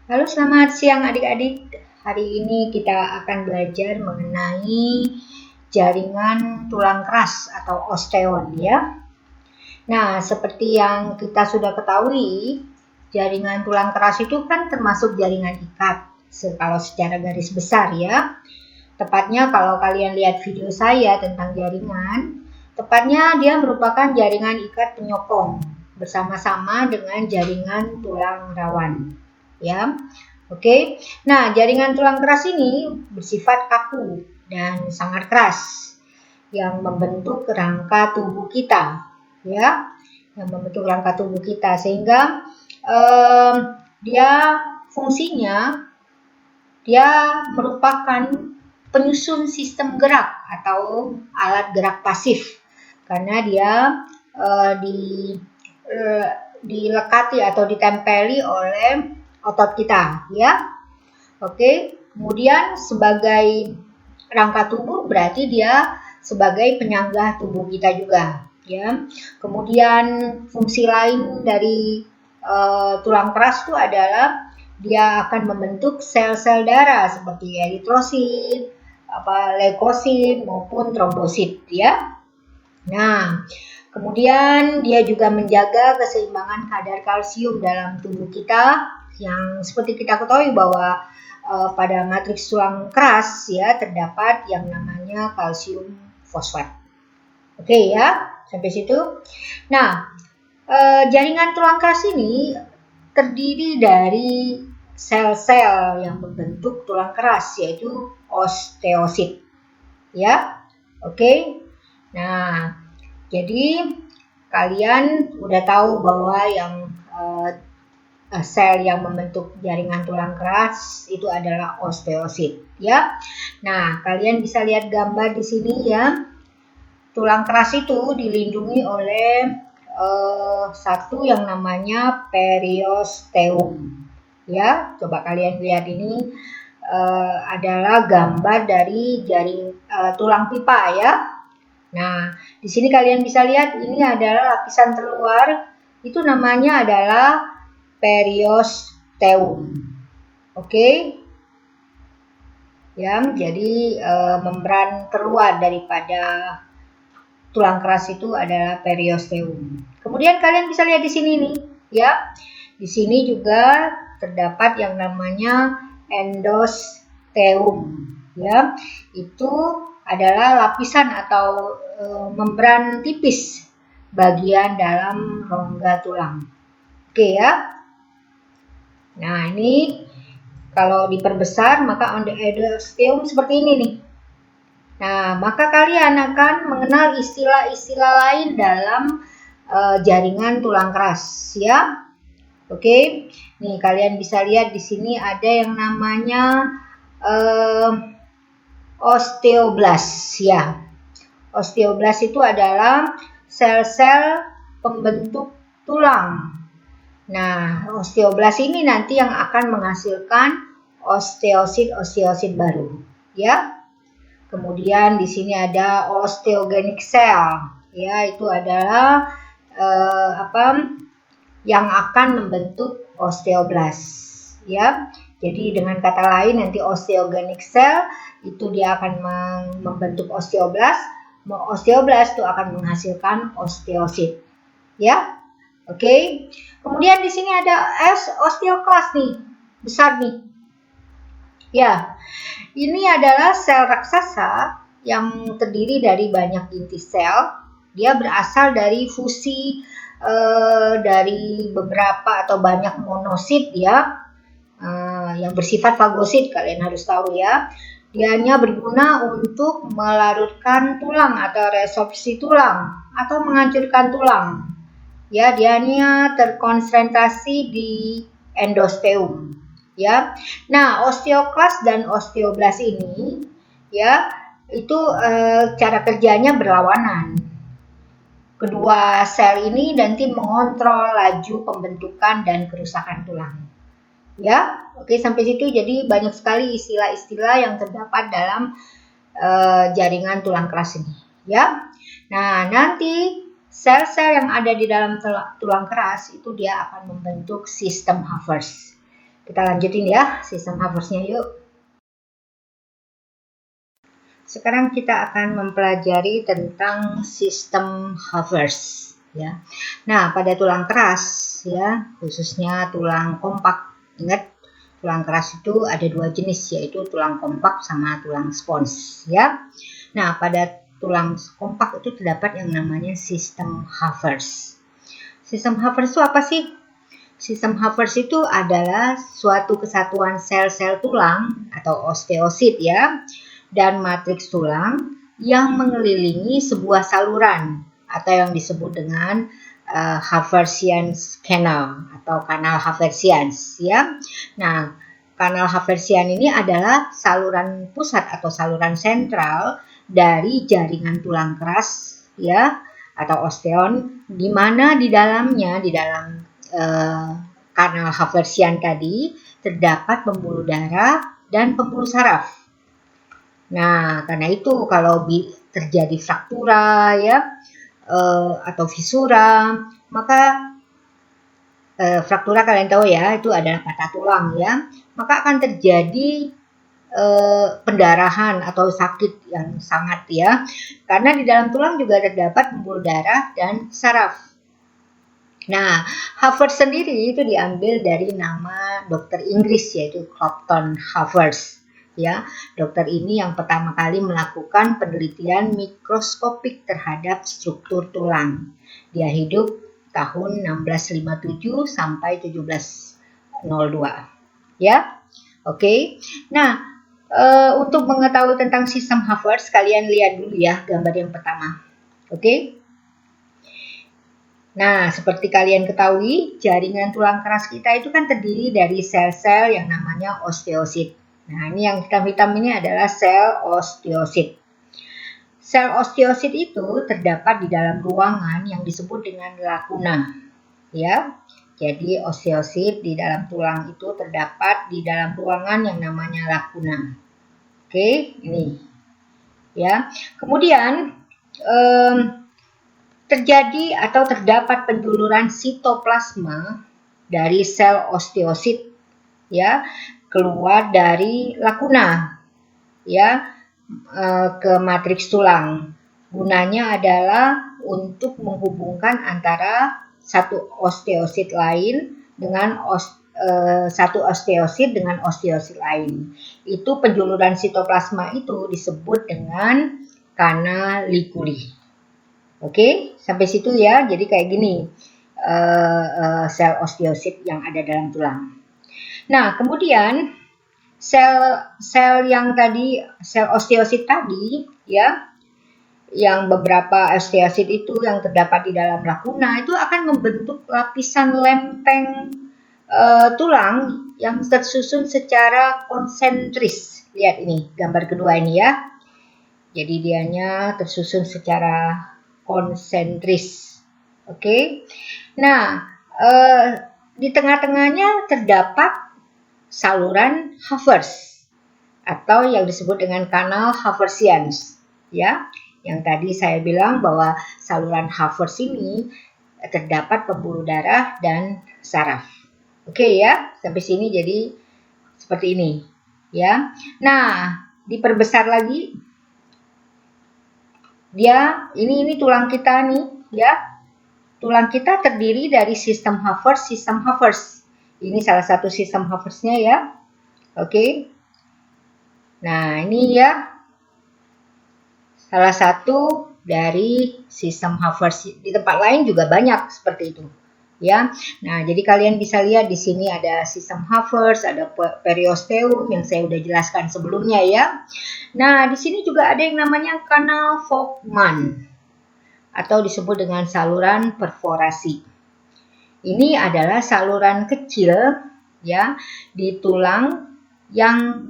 Halo, selamat siang adik-adik. Hari ini kita akan belajar mengenai jaringan tulang keras atau osteon ya. Nah, seperti yang kita sudah ketahui, jaringan tulang keras itu kan termasuk jaringan ikat kalau secara garis besar ya. Tepatnya kalau kalian lihat video saya tentang jaringan, tepatnya dia merupakan jaringan ikat penyokong bersama-sama dengan jaringan tulang rawan. Ya, oke. Nah, jaringan tulang keras ini bersifat kaku dan sangat keras yang membentuk rangka tubuh kita, ya, yang membentuk rangka tubuh kita sehingga dia fungsinya dia merupakan penyusun sistem gerak atau alat gerak pasif karena dia dilekati atau ditempeli oleh otot kita ya. Oke, kemudian sebagai rangka tubuh berarti dia sebagai penyangga tubuh kita juga ya. Kemudian fungsi lain dari tulang keras itu adalah dia akan membentuk sel-sel darah seperti eritrosit, leukosit maupun trombosit ya. Nah, kemudian dia juga menjaga keseimbangan kadar kalsium dalam tubuh kita yang seperti kita ketahui bahwa pada matriks tulang keras ya terdapat yang namanya kalsium fosfat. Oke ya, sampai situ. Nah, jaringan tulang keras ini terdiri dari sel-sel yang membentuk tulang keras yaitu osteosit. Ya. Oke. Nah, jadi kalian udah tahu bahwa yang sel yang membentuk jaringan tulang keras itu adalah osteosit, ya. Nah, kalian bisa lihat gambar di sini ya. Tulang keras itu dilindungi oleh satu yang namanya periosteum. Ya, coba kalian lihat ini adalah gambar dari tulang pipa ya. Nah, di sini kalian bisa lihat ini adalah lapisan terluar, itu namanya adalah periosteum. Oke. Ya, jadi membran terluar daripada tulang keras itu adalah periosteum. Kemudian kalian bisa lihat di sini nih, ya. Di sini juga terdapat yang namanya endosteum, ya. Itu adalah lapisan atau membran tipis bagian dalam rongga tulang. Oke ya. Nah, ini kalau diperbesar maka endosteum seperti ini nih. Nah, maka kalian akan mengenal istilah-istilah lain dalam jaringan tulang keras ya. Oke. Nih, kalian bisa lihat di sini ada yang namanya osteoblast ya. Osteoblast itu adalah sel-sel pembentuk tulang. Nah, osteoblast ini nanti yang akan menghasilkan osteosit baru, ya. Kemudian di sini ada osteogenic cell, ya, itu adalah yang akan membentuk osteoblast, ya. Jadi dengan kata lain nanti osteogenic cell itu dia akan membentuk osteoblast. Osteoblast itu akan menghasilkan osteosit, ya. Oke. Kemudian di sini ada osteoklast nih, besar nih. Ya, ini adalah sel raksasa yang terdiri dari banyak inti sel. Dia berasal dari fusi dari beberapa atau banyak monosit ya, yang bersifat fagosit, kalian harus tahu ya. Dianya berguna untuk melarutkan tulang atau resorpsi tulang atau menghancurkan tulang. Ya, dianya terkonsentrasi di endosteum. Ya, nah osteoklast dan osteoblast ini, ya, itu cara kerjanya berlawanan. Kedua sel ini nanti mengontrol laju pembentukan dan kerusakan tulang. Ya, oke sampai situ. Jadi banyak sekali istilah-istilah yang terdapat dalam jaringan tulang keras ini. Ya, nah nanti sel-sel yang ada di dalam tulang keras itu dia akan membentuk sistem Havers. Kita lanjutin ya sistem Haversnya yuk. Sekarang kita akan mempelajari tentang sistem Havers ya. Nah, pada tulang keras ya, khususnya tulang kompak. Ingat, tulang keras itu ada dua jenis, yaitu tulang kompak sama tulang spons ya. Nah, pada tulang kompak itu terdapat yang namanya sistem Havers. Sistem Havers itu apa sih? Sistem Havers itu adalah suatu kesatuan sel-sel tulang atau osteosit ya, dan matriks tulang yang mengelilingi sebuah saluran atau yang disebut dengan Haversian Canal atau kanal Haversians ya. Nah, kanal Haversian ini adalah saluran pusat atau saluran sentral dari jaringan tulang keras ya atau osteon, di mana di dalam kanal Haversian tadi terdapat pembuluh darah dan pembuluh saraf. Nah, karena itu kalau terjadi fraktura ya atau fisura, maka fraktura kalian tahu ya, itu adalah patah tulang ya, maka akan terjadi pendarahan atau sakit yang sangat ya, karena di dalam tulang juga terdapat pembuluh darah dan saraf. Nah, Havers sendiri itu diambil dari nama dokter Inggris yaitu Clopton Havers. Ya, dokter ini yang pertama kali melakukan penelitian mikroskopik terhadap struktur tulang. Dia hidup tahun 1657 sampai 1702. Ya, oke. Nah, untuk mengetahui tentang sistem Havers, kalian lihat dulu ya gambar yang pertama. Oke. Nah, seperti kalian ketahui, jaringan tulang keras kita itu kan terdiri dari sel-sel yang namanya osteosit. Nah, ini yang hitam-hitam ini adalah sel osteosit. Sel osteosit itu terdapat di dalam ruangan yang disebut dengan lakuna. Ya, jadi osteosit di dalam tulang itu terdapat di dalam ruangan yang namanya lakuna. Oke, ini. Ya, kemudian terjadi atau terdapat penjuluran sitoplasma dari sel osteosit ya keluar dari lakuna ya ke matriks tulang. Gunanya adalah untuk menghubungkan antara satu osteosit lain dengan satu osteosit dengan osteosit lain. Itu penjuluran sitoplasma itu disebut dengan kanalikuli. Oke, sampai situ ya. Jadi kayak gini sel osteosit yang ada dalam tulang. Nah, kemudian sel yang tadi, sel osteosit tadi ya, yang beberapa osteosit itu yang terdapat di dalam lakuna itu akan membentuk lapisan lempeng tulang yang tersusun secara konsentris. Lihat ini gambar kedua ini ya. Jadi dianya tersusun secara konsentris. Oke. Nah, di tengah-tengahnya terdapat saluran Havers atau yang disebut dengan kanal Haversians ya. Yang tadi saya bilang bahwa saluran Havers ini terdapat pembuluh darah dan saraf. Oke ya, sampai sini jadi seperti ini ya. Nah, diperbesar lagi. Dia ini tulang kita nih ya. Tulang kita terdiri dari sistem Havers. Ini salah satu sistem Haversnya ya. Oke. Nah, ini ya salah satu dari sistem Havers. Di tempat lain juga banyak seperti itu. Ya. Nah, jadi kalian bisa lihat di sini ada sistem Havers, ada periosteum yang saya udah jelaskan sebelumnya ya. Nah, di sini juga ada yang namanya kanal Volkmann atau disebut dengan saluran perforasi. Ini adalah saluran kecil ya di tulang yang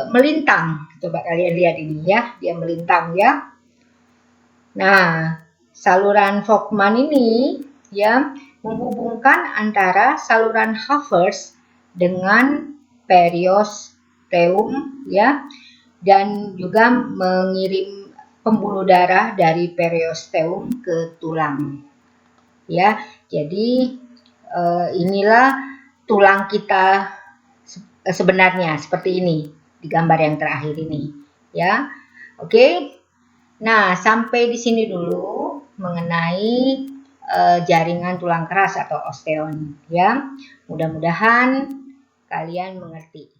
melintang. Coba kalian lihat ini ya, dia melintang ya. Nah, saluran Volkmann ini ya menghubungkan antara saluran Havers dengan periosteum ya, dan juga mengirim pembuluh darah dari periosteum ke tulang. Ya, jadi inilah tulang kita sebenarnya seperti ini di gambar yang terakhir ini, ya. Oke. Nah, sampai di sini dulu mengenai jaringan tulang keras atau osteon, ya. Mudah-mudahan kalian mengerti.